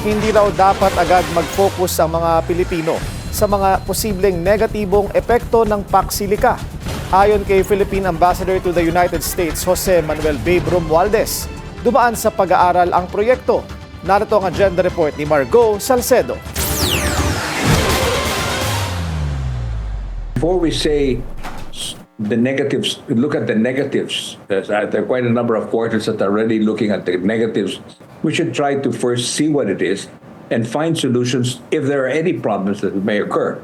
hindi raw dapat agad mag-focus ang mga Pilipino sa mga posibleng negatibong epekto ng paksilica. Ayon kay Philippine Ambassador to the United States, Jose Manuel Babe Romualdez, dumaan sa pag-aaral ang proyekto. Narito ang agenda report ni Margo Salcedo. Before we say the negatives, look at the negatives. There are quite a number of quarters that are already looking at the negatives. We should try to first see what it is and find solutions if there are any problems that may occur.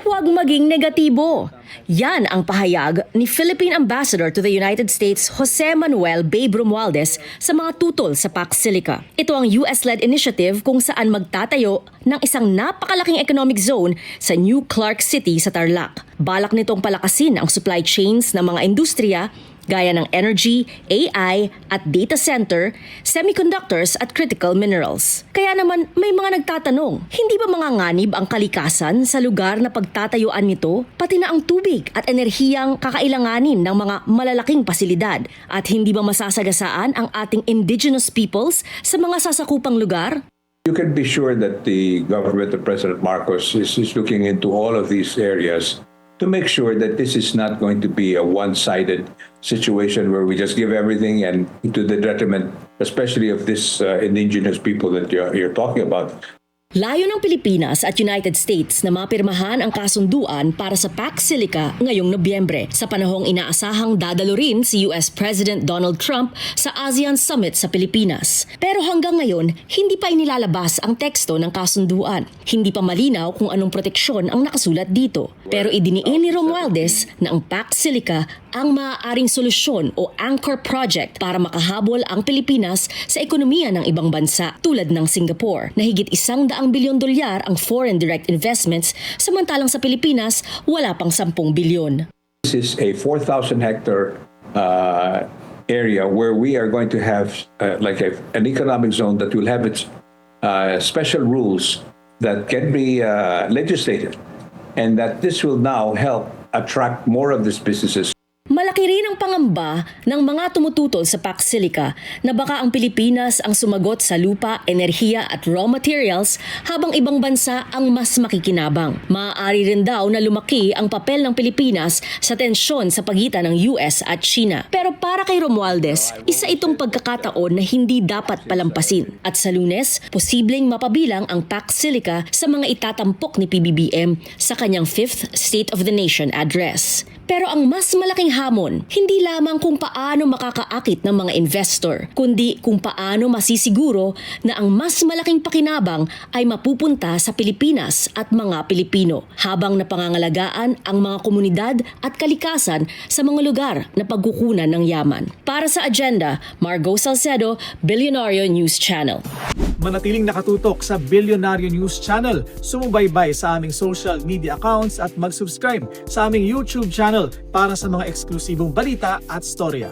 Huwag maging negatibo. Yan ang pahayag ni Philippine Ambassador to the United States, Jose Manuel Babe Romualdez, sa mga tutol sa Pax Silica. Ito ang US-led initiative kung saan magtatayo ng isang napakalaking economic zone sa New Clark City sa Tarlac. Balak nitong palakasin ang supply chains ng mga industriya gaya ng energy, AI at data center, semiconductors at critical minerals. Kaya naman may mga nagtatanong, hindi ba manganganib ang kalikasan sa lugar na pagtatayuan nito, pati na ang tubig at enerhiyang kakailanganin ng mga malalaking pasilidad, at hindi ba masasagasaan ang ating indigenous peoples sa mga sasakupang lugar? You can be sure that the government of President Marcos is looking into all of these areas to make sure that this is not going to be a one-sided situation where we just give everything and to the detriment, especially of this indigenous people that you're talking about. Layo ng Pilipinas at United States na mapirmahan ang kasunduan para sa Pax Silica ngayong Nobyembre, sa panahong inaasahang dadalo rin si US President Donald Trump sa ASEAN Summit sa Pilipinas. Pero hanggang ngayon, hindi pa inilalabas ang teksto ng kasunduan. Hindi pa malinaw kung anong proteksyon ang nakasulat dito. Pero idiniin ni Romualdez na ang Pax Silica ang maaaring solusyon o anchor project para makahabol ang Pilipinas sa ekonomiya ng ibang bansa tulad ng Singapore, na higit $100 bilyon ang foreign direct investments, samantalang sa Pilipinas wala pang 10 bilyon. This is a 4,000 hectare area where we are going to have an economic zone that will have its special rules that can be legislated, and that this will now help attract more of these businesses. Malaki rin ang pangamba ng mga tumututol sa Pax Silica na baka ang Pilipinas ang sumagot sa lupa, enerhiya at raw materials habang ibang bansa ang mas makikinabang. Maaari rin daw na lumaki ang papel ng Pilipinas sa tensyon sa pagitan ng US at China. Pero para kay Romualdez, isa itong pagkakataon na hindi dapat palampasin. At sa Lunes, posibleng mapabilang ang Pax Silica sa mga itatampok ni PBBM sa kanyang 5th State of the Nation address. Pero ang mas malaking hamon, hindi lamang kung paano makakaakit ng mga investor, kundi kung paano masisiguro na ang mas malaking pakinabang ay mapupunta sa Pilipinas at mga Pilipino, habang napangangalagaan ang mga komunidad at kalikasan sa mga lugar na pagkukunan ng yaman. Para sa agenda, Margo Salcedo, Billionario News Channel. Manatiling nakatutok sa Billionario News Channel. Sumubaybay sa aming social media accounts at mag-subscribe sa aming YouTube channel para sa mga eksklusibong balita at storya.